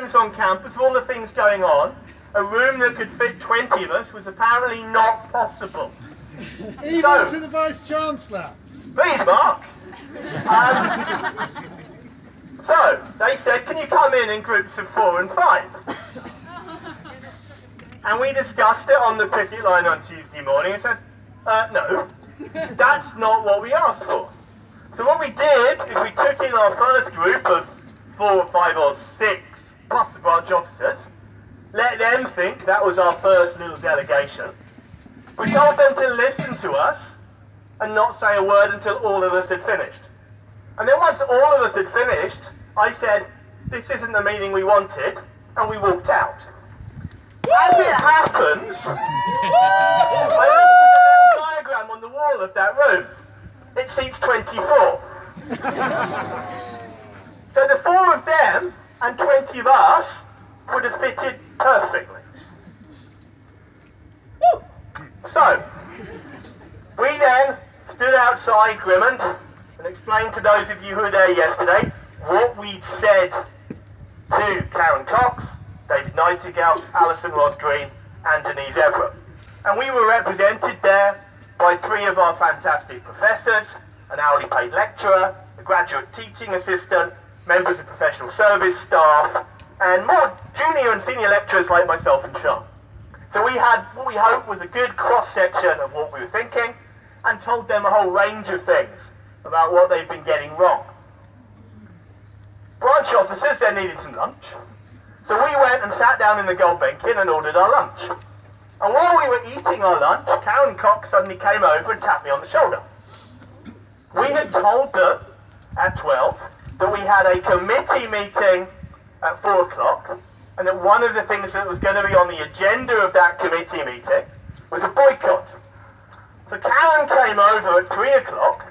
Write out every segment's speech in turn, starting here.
rooms on campus, all the things going on, a room that could fit 20 of us was apparently not possible. Even to the Vice-Chancellor. Please, Mark. So, they said, can you come in groups of 4 and 5? And we discussed it on the picket line on Tuesday morning and said, no, that's not what we asked for. So what we did is we took in our first group of 4 or 5 or 6, plus the branch officers, let them think that was our first little delegation. We told them to listen to us and not say a word until all of us had finished. And then once all of us had finished, I said, this isn't the meeting we wanted, and we walked out. As it happens, I looked at the little diagram on the wall of that room. It seats 24. So the 4 of them and 20 of us would have fitted perfectly. So, we then stood outside Grimmond and explained to those of you who were there yesterday what we'd said to Karen Cox, David Nightingale, Alison Ross Green and Denise Everett. And we were represented there by 3 of our fantastic professors, an hourly paid lecturer, a graduate teaching assistant, members of professional service staff, and more junior and senior lecturers like myself and Sean. So we had what we hoped was a good cross-section of what we were thinking and told them a whole range of things about what they've been getting wrong. Branch officers then needed some lunch, so we went and sat down in the Gulbenkian and ordered our lunch. And while we were eating our lunch, Karen Cox suddenly came over and tapped me on the shoulder. We had told them at 12 that we had a committee meeting at 4 o'clock, and that one of the things that was going to be on the agenda of that committee meeting was a boycott. So Karen came over at 3 o'clock,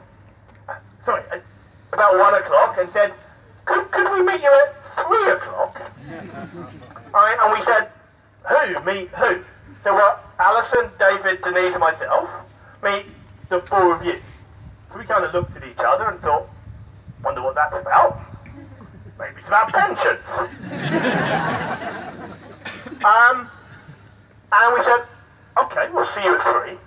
about 1 o'clock, and said, could we meet you at 3 o'clock? And we said, who? Me? Who? So Alison, David, Denise and myself meet the 4 of you. So we kind of looked at each other and thought, wonder what that's about. Maybe it's about pensions. And we said, okay, we'll see you at 3.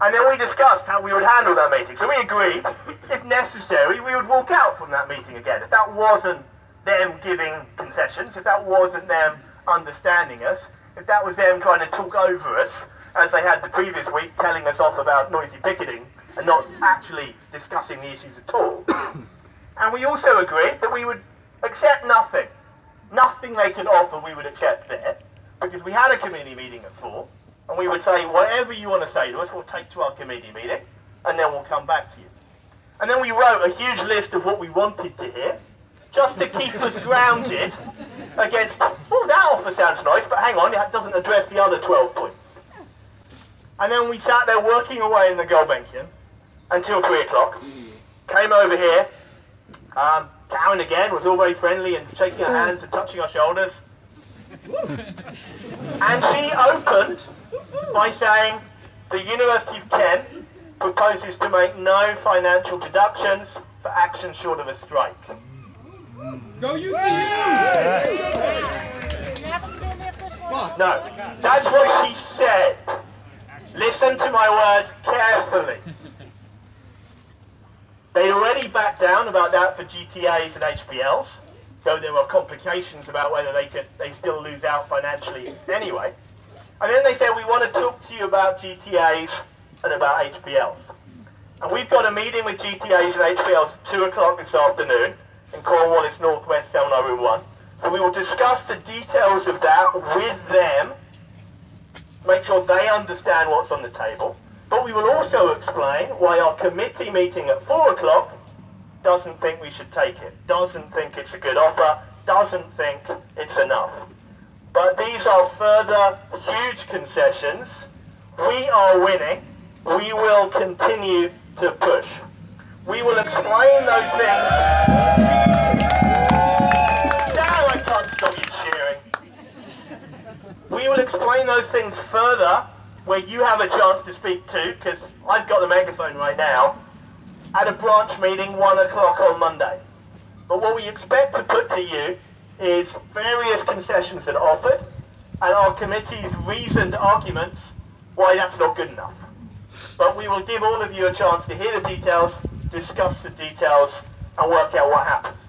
And then we discussed how we would handle that meeting. So we agreed, if necessary, we would walk out from that meeting again. If that wasn't them giving concessions, if that wasn't them understanding us, if that was them trying to talk over us, as they had the previous week, telling us off about noisy picketing and not actually discussing the issues at all. And we also agreed that we would accept nothing. Nothing they could offer we would accept there, because we had a committee meeting at 4, and we would say, whatever you want to say to us, we'll take to our committee meeting, and then we'll come back to you. And then we wrote a huge list of what we wanted to hear, just to keep us grounded against, oh, that offer sounds nice, but hang on, it doesn't address the other 12 points. And then we sat there working away in the Gulbenkian until 3 o'clock, came over here. Karen again was all very friendly and shaking our hands and touching our shoulders. And she opened by saying the University of Kent proposes to make no financial deductions for action short of a strike. Go UCU! No, that's what she said. Listen to my words carefully. They'd already backed down about that for GTAs and HPLs, though there were complications about whether they still lose out financially anyway. And then they said, we want to talk to you about GTAs and about HPLs. And we've got a meeting with GTAs and HPLs at 2 o'clock this afternoon in Cornwallis Northwest Seminar Room 1. So we will discuss the details of that with them, make sure they understand what's on the table. But we will also explain why our committee meeting at 4 o'clock doesn't think we should take it, doesn't think it's a good offer, doesn't think it's enough. But these are further huge concessions. We are winning. We will continue to push. We will explain those things. Now I can't stop you cheering. We will explain those things further where you have a chance to speak to, because I've got the megaphone right now, at a branch meeting 1 o'clock on Monday. But what we expect to put to you is various concessions that are offered and our committee's reasoned arguments why that's not good enough. But we will give all of you a chance to hear the details, discuss the details, and work out what happened.